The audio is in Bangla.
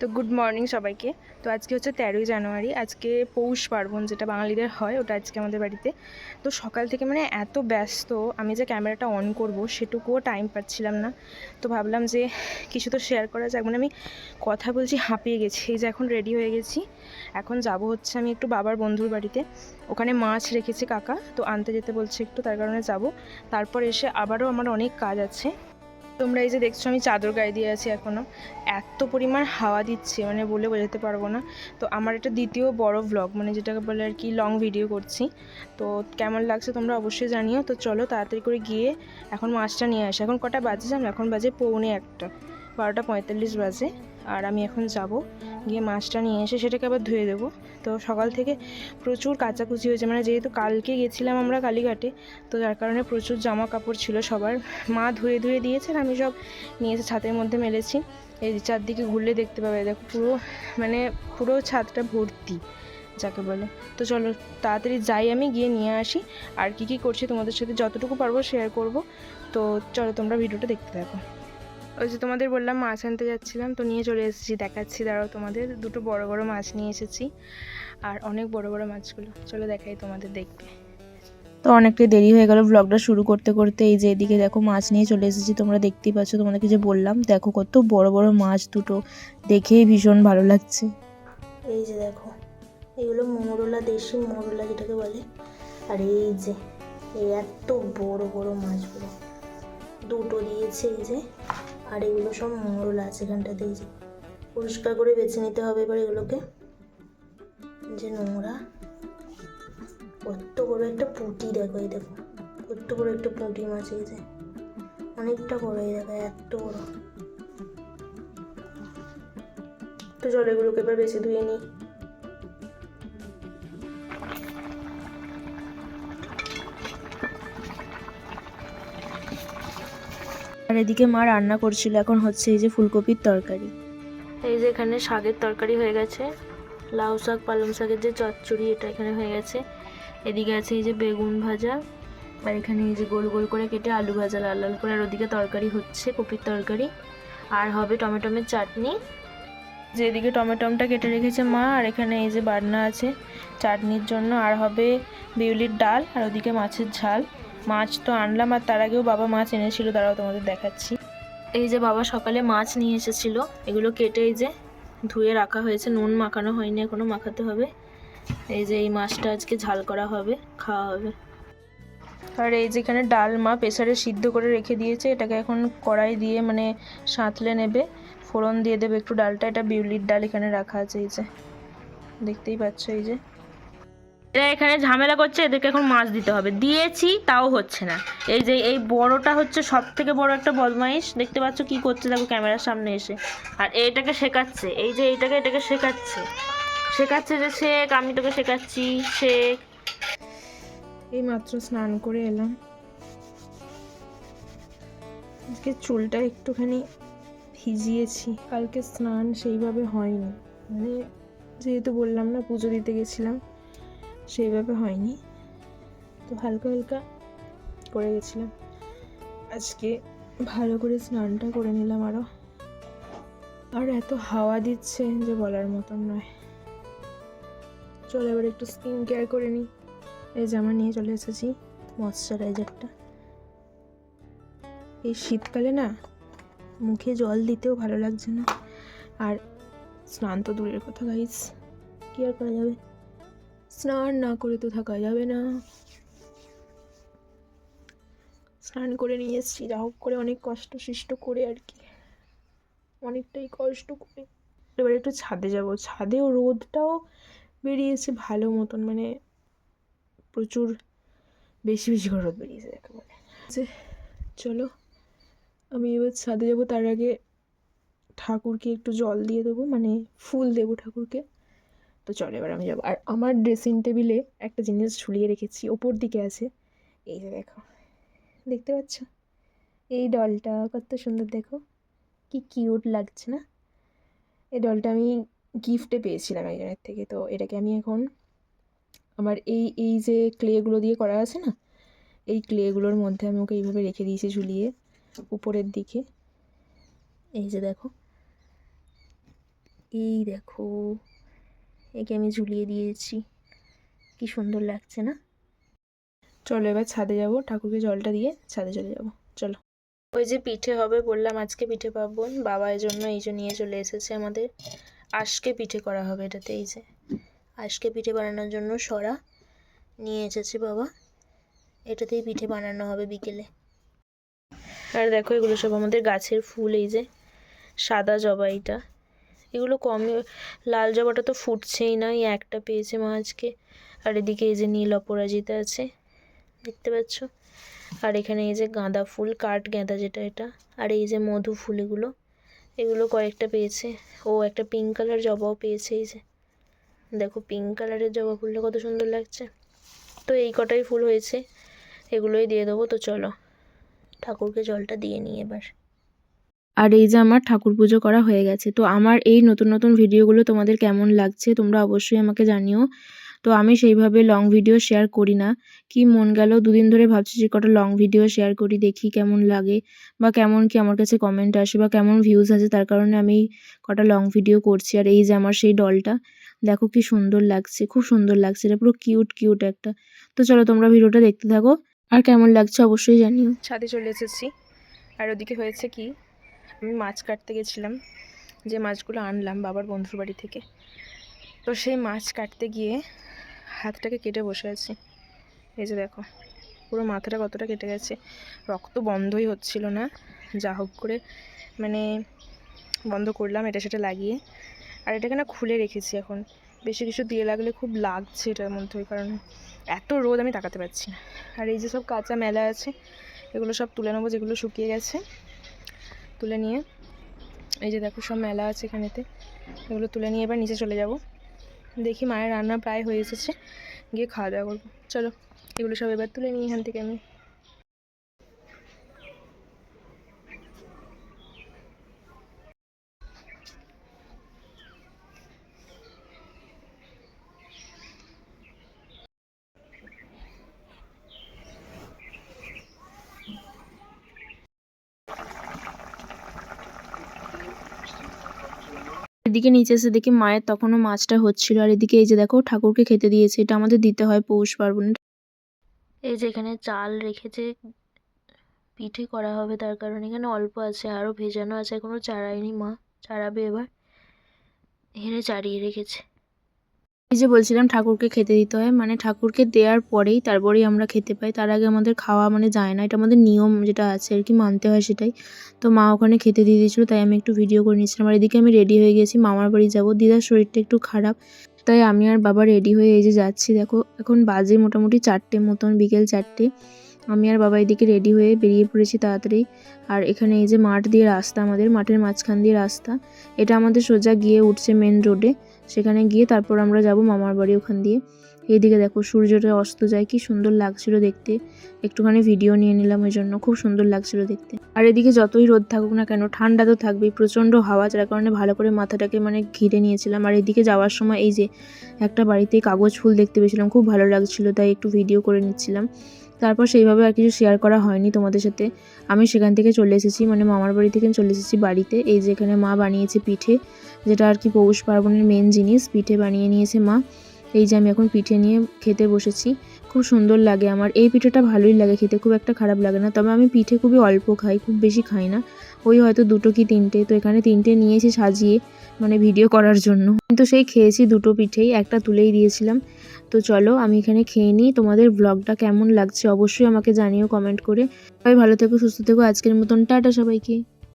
তো গুড মর্নিং সবাইকে। তো আজকে হচ্ছে 13ই জানুয়ারি, আজকে পৌষ পার্বণ যেটা বাঙালিদের হয়, ওটা আজকে আমাদের বাড়িতে। তো সকাল থেকে মানে এত ব্যস্ত, আমি যে ক্যামেরাটা অন করব সেটুকুও টাইম পাচ্ছিলাম না। তো ভাবলাম যে কিছু তো শেয়ার করা যাক, মানে আমি কথা বলছি হাঁপিয়ে গেছি। এই যে এখন রেডি হয়ে গেছি, এখন যাব হচ্ছে আমি একটু বাবার বন্ধুর বাড়িতে, ওখানে মাছ রেখেছে কাকা, তো আনতে যেতে বলছে একটু, তার কারণে যাব। তারপর এসে আবারও আমার অনেক কাজ আছে। তোমরা এই যে দেখছো আমি চাদর গায়ে দিয়ে আছি এখনও, এত পরিমাণ হাওয়া দিচ্ছে মানে বলে বোঝাতে পারবো না। তো আমার এটা দ্বিতীয় বড় ভ্লগ, মানে যেটাকে বলে আর কি লং ভিডিও করছি। তো কেমন লাগছে তোমরা অবশ্যই জানিও। তো চলো তাড়াতাড়ি করে গিয়ে এখন মাছটা নিয়ে আসি। এখন কটা বাজে জানো? এখন বাজে 1:45, 12:45 বাজে। আর আমি এখন যাব, গিয়ে মাছটা নিয়ে এসে সেটাকে আবার ধুয়ে দেবো। তো সকাল থেকে প্রচুর কাচাকুচি হয়েছে, মানে যেহেতু কালকে গেছিলাম আমরা কালীঘাটে, তো যার কারণে প্রচুর জামা কাপড় ছিল সবার। মা ধুয়ে ধুয়ে দিয়েছে আর আমি সব নিয়ে এসে ছাদের মধ্যে মেলেছি। এই চারদিকে ঘুরলে দেখতে পাবে, দেখো পুরো মানে পুরো ছাদটা ভর্তি যাকে বলে। তো চলো তাড়াতাড়ি যাই, আমি গিয়ে নিয়ে আসি। আর কি কি করছি তোমাদের সাথে যতটুকু পারবো শেয়ার করব। তো চলো তোমরা ভিডিওটা দেখতে থাকো। ওই যে তোমাদের বললাম মাছ আনতে যাচ্ছিলাম, তো নিয়ে চলে এসেছি, দেখাচ্ছি দাঁড়াও তোমাদের। দুটো বড় বড় মাছ নিয়ে এসেছি, আর অনেক বড় বড় মাছগুলো, চলো দেখাই তোমাদের, দেখবে। তো অনেকটাই দেরি হয়ে গেল ব্লগটা শুরু করতে করতে। এই যে এদিকে দেখো মাছ নিয়ে চলে এসেছি, তোমরা দেখতেই পাচ্ছ, তোমাদেরকে যে বললাম দেখো কত বড় বড় মাছ দুটো, দেখেই ভীষণ ভালো লাগছে। এই যে দেখো, এগুলো মোরলা, দেশি মোরলা যেটাকে বলে। আর এই যে এই এত বড় বড় মাছগুলো দুটো দিয়েছে, এই যে। আর এগুলো সব মোরলা আছে এখানটাতে, এই যে পরিষ্কার করে বেছে নিতে হবে এবার এগুলোকে, যে নোংরা। কত বড় একটা পুঁটি দেখো, এই দেখো কত বড় একটা পুঁটি মাছ, এই যে অনেকটা বড়, এই দেখো এত বড়। তো চলো এগুলোকে এবার বেছে ধুয়ে নিই। আর এদিকে মা রান্না করছিল, এখন হচ্ছে এই যে ফুলকপির তরকারি। এই যে এখানে শাকের তরকারি হয়ে গেছে, লাউ শাক পালং শাকের যে চচ্চড়ি, এটা এখানে হয়ে গেছে। এদিকে আছে এই যে বেগুন ভাজা, আর এখানে এই যে গোল গোল করে কেটে আলু ভাজা লাল লাল করে। আর ওদিকে তরকারি হচ্ছে কপির তরকারি, আর হবে টমেটোমের চাটনি। যে এদিকে টমেটোমটা কেটে রেখেছে মা, আর এখানে এই যে বাটনা আছে চাটনির জন্য, আর হবে বিউলির ডাল, আর ওদিকে মাছের ঝাল। মাছ তো আনলাম, আর তার আগেও বাবা মাছ এনেছিল, দাঁড়াও তোমাদের দেখাচ্ছি। এই যে বাবা সকালে মাছ নিয়ে এসেছিল, এগুলো কেটে এই যে ধুয়ে রাখা হয়েছে, নুন মাখানো হয়নি, এখনো মাখাতে হবে। এই যে এই মাছটা আজকে ঝাল করা হবে, খাওয়া হবে। আর এই যেখানে ডাল মা প্রেসারে সিদ্ধ করে রেখে দিয়েছে, এটাকে এখন কড়াই দিয়ে মানে সাঁতলে নেবে, ফোড়ন দিয়ে দেবে একটু ডালটা। এটা বিউলির ডাল এখানে রাখা আছে, এই যে দেখতেই পাচ্ছ। এই যে এরা এখানে ঝামেলা করছে, এদেরকে এখন মাছ দিতে হবে, দিয়েছি তাও হচ্ছে না। এই যে এই বড়টা হচ্ছে সব থেকে বড় একটা বদমাইশ, দেখতে পাচ্ছ কি করছে দেখো ক্যামেরার সামনে এসে। আর এইটাকে শেখাচ্ছে, এই যে এটাকে শেখাচ্ছে শেখাচ্ছে যে শেখ, আমি তোকে শেখাচ্ছি শেখ। এই মাত্র স্নান করে এলাম, আজকে চুলটা একটুখানি ভিজিয়েছি, কালকে স্নান সেইভাবে হয়নি, মানে যেহেতু বললাম না পুজো দিতে গেছিলাম, সেইভাবে হয়নি, তো হালকা হালকা করে গেছিলাম। আজকে ভালো করে স্নানটা করে নিলাম আরও। আর এত হাওয়া দিচ্ছে যে বলার মতন নয়। চলো এবার একটু স্কিন কেয়ার করে নিই। এই জামা নিয়ে চলে এসেছি ময়শ্চারাইজারটা। এই শীতকালে না মুখে জল দিতেও ভালো লাগছে না, আর স্নান তো দূরের কথা গাইস, কি আর করা যাবে, স্নান না করে তো থাকা যাবে না। স্নান করে নিয়ে এসেছি, যা হোক করে অনেক কষ্ট সৃষ্ট করে আর কি, অনেকটাই কষ্ট করে। এবার একটু ছাদে যাব, ছাদেও রোদটাও বেরিয়েছে ভালো মতন, মানে প্রচুর বেশি বেশি করে রোদ বেরিয়েছে একেবারে। চলো আমি এবার ছাদে যাবো, তার আগে ঠাকুরকে একটু জল দিয়ে দেবো, মানে ফুল দেবো ঠাকুরকে। তো চলো এবার আমি যাবো। আর আমার ড্রেসিং টেবিলে একটা জিনিস ঝুলিয়ে রেখেছি, ওপর দিকে আছে, এই যে দেখো, দেখতে পাচ্ছ এই ডলটা কত সুন্দর, দেখো কি কিউট লাগছে না? এই ডলটা আমি গিফটে পেয়েছিলাম একজনের থেকে। তো এটাকে আমি এখন আমার এই এই যে ক্লেগুলো দিয়ে করা আছে না, এই ক্লেগুলোর মধ্যে আমি ওকে এইভাবে রেখে দিয়েছি ঝুলিয়ে উপরের দিকে। এই যে দেখো এই দেখো, একে আমি ঝুলিয়ে দিয়েছি, কি সুন্দর লাগছে না? চলো এবার ছাদে যাব, ঠাকুরকে জলটা দিয়ে ছাদে চলে যাব। চলো। ওই যে পিঠে হবে বললাম, আজকে পিঠে পার্বণ, বাবা এই জন্য নিয়ে চলে এসেছে আমাদের। আজকে পিঠে করা হবে এটাতে। এই যে আজকে পিঠে বানানোর জন্য সরা নিয়ে এসেছে বাবা, এটাতেই পিঠে বানানো হবে বিকেলে। আর দেখো এগুলো সব আমাদের গাছের ফুল। এই যে সাদা জবা, এটা এগুলো কমে, লাল জবাটা তো ফুটছেই না, এই একটা পেয়েছে মা আজকে। আর এদিকে এই যে নীল অপরাজিতা আছে, দেখতে পাচ্ছ। আর এখানে এই যে গাঁদা ফুল, কাঠ গাঁদা যেটা, এটা। আর এই যে মধু ফুল, এগুলো কয়েকটা পেয়েছে। ও একটা পিঙ্ক কালার জবাও পেয়েছে। এই যে দেখো, পিঙ্ক কালারের জবা ফুলটা কত সুন্দর লাগছে। তো এই কটাই ফুল হয়েছে, এগুলোই দিয়ে দেবো। তো চলো ঠাকুরকে জলটা দিয়ে নিই এবার। আর এই যে আমার ঠাকুর পুজো করা হয়ে গেছে। তো আমার এই নতুন নতুন ভিডিওগুলো তোমাদের কেমন লাগছে তোমরা অবশ্যই আমাকে জানিও। তো আমি সেইভাবে লং ভিডিও শেয়ার করি না, কি মন গেল দুদিন ধরে ভাবছি যে কটা লং ভিডিও শেয়ার করি, দেখি কেমন লাগে বা কেমন কি আমার কাছে কমেন্ট আসে বা কেমন ভিউজ আছে, তার কারণে আমি কটা লং ভিডিও করছি। আর এই যে আমার সেই ডলটা, দেখো কি সুন্দর লাগছে, খুব সুন্দর লাগছে, এটা পুরো কিউট কিউট একটা। তো চলো তোমরা ভিডিওটা দেখতে থাকো, আর কেমন লাগছে অবশ্যই জানিও। ছাদে চলে এসেছি। আর ওদিকে হয়েছে কি, আমি মাছ কাটতে গেছিলাম, যে মাছগুলো আনলাম বাবার বন্ধুর বাড়ি থেকে। তো সেই মাছ কাটতে গিয়ে হাতটাকে কেটে বসে আছি। এই যে দেখো, পুরো মাথাটা কতটা কেটে গেছে, রক্ত বন্ধই হচ্ছিল না। যা হোক করে মানে বন্ধ করলাম, এটা সেটা লাগিয়ে। আর এটাকে না খুলে রেখেছি এখন, বেশি কিছু দিয়ে লাগলে খুব লাগছে এটার মধ্যে, ওই কারণে এত রোদ আমি তাকাতে পারছি না। আর এই যে সব কাঁচা মেলা আছে, এগুলো সব তুলে নেবো, যেগুলো শুকিয়ে গেছে তুলে নিয়ে। এই যে দেখো সব মেলা আছে এখানেতে, এগুলো তুলে নিয়ে এবার নিচে চলে যাব। দেখি মায়ের রান্না প্রায় হয়ে এসেছে, গিয়ে খাওয়া দাওয়া করবো। চলো এগুলো সব এবার তুলে নিই এখান থেকে আমি। এদিকে নিচে এসে দেখি মায়ের তখনও মাছটা হচ্ছিল। আর এদিকে এই যে দেখো ঠাকুরকে খেতে দিয়েছে, এটা আমাদের দিতে হয় পৌষ পার্বণে। এই যে এখানে চাল রেখেছে, পিঠে করা হবে, তার কারণে এখানে অল্প আছে, আরও ভেজানো আছে, এখনো চাড়ায়নি মা, চাড়াবে এবার। এখানে চাড়িয়ে রেখেছে। এই যে বলছিলাম ঠাকুরকে খেতে দিতে হয়, মানে ঠাকুরকে দেওয়ার পরেই তারপরেই আমরা খেতে পাই, তার আগে আমাদের খাওয়া মানে যায় না, এটা আমাদের নিয়ম যেটা আছে আর কি, মানতে হয় সেটাই। তো মা ওখানে খেতে দিয়ে দিয়েছিলো, তাই আমি একটু ভিডিও করে নিয়েছিলাম। আর এদিকে আমি রেডি হয়ে গেছি, মামার বাড়ি যাব। দিদার শরীরটা একটু খারাপ, তাই আমি আর বাবা রেডি হয়ে এই যে যাচ্ছি। দেখো এখন বাজে মোটামুটি 4টে মতন, বিকেল 4টে। আমি আর বাবা এদিকে রেডি হয়ে বেরিয়ে পড়েছি তাড়াতাড়ি। আর এখানে এই যে মাঠ দিয়ে রাস্তা, আমাদের মাঠের মাঝখান দিয়ে রাস্তা, এটা আমাদের সোজা গিয়ে উঠছে মেন রোডে। সেখানে গিয়ে তারপর আমরা যাব মামার বাড়ি ওখান দিয়ে। এইদিকে দেখো সূর্যটা অস্ত যায়, কি সুন্দর লাগছিল দেখতে, একটুখানি ভিডিও নিয়ে নিলাম, ওই জন্য খুব সুন্দর লাগছিল দেখতে। আর এদিকে যতই রোদ থাকুক না কেন, ঠান্ডা তো থাকবেই, প্রচণ্ড হাওয়া, যার কারণে ভালো করে মাথাটাকে মানে ঘিরে নিয়েছিলাম। আর এদিকে যাওয়ার সময় এই যে একটা বাড়িতে কাগজ ফুল দেখতে পেয়েছিলাম, খুব ভালো লাগছিল, তাই একটু ভিডিও করে নিচ্ছিলাম। তারপর সেইভাবে আর কিছু শেয়ার করা হয়নি তোমাদের সাথে। আমি সেখান থেকে চলে এসেছি, মানে মামার বাড়ি থেকে চলে এসেছি বাড়িতে। এই যে এখানে মা বানিয়েছে পিঠে, যেটা আর কি পৌষ পার্বণের মেন জিনিস, পিঠে বানিয়ে নিয়েছে মা। এই যে আমি এখন পিঠে নিয়ে খেতে বসেছি, খুব সুন্দর লাগে আমার এই পিঠেটা, ভালোই লাগে খেতে, খুব একটা খারাপ লাগে না। তবে আমি পিঠে খুবই অল্প খাই, খুব বেশি খাই না, ওই হয়তো 2টো কি 3টে। তো এখানে 3টে নিয়েছি সাজিয়ে, মানে ভিডিও করার জন্য, কিন্তু সেই খেয়েছি 2টো পিঠেই, একটা তুলেই দিয়েছিলাম। তো চলো আমি এখানে খেয়ে নিই, তোমাদের ব্লগটা কেমন লাগছে অবশ্যই আমাকে জানিও কমেন্ট করে। সবাই ভালো থেকো, সুস্থ থেকো, আজকের মতন টাটা সবাইকে।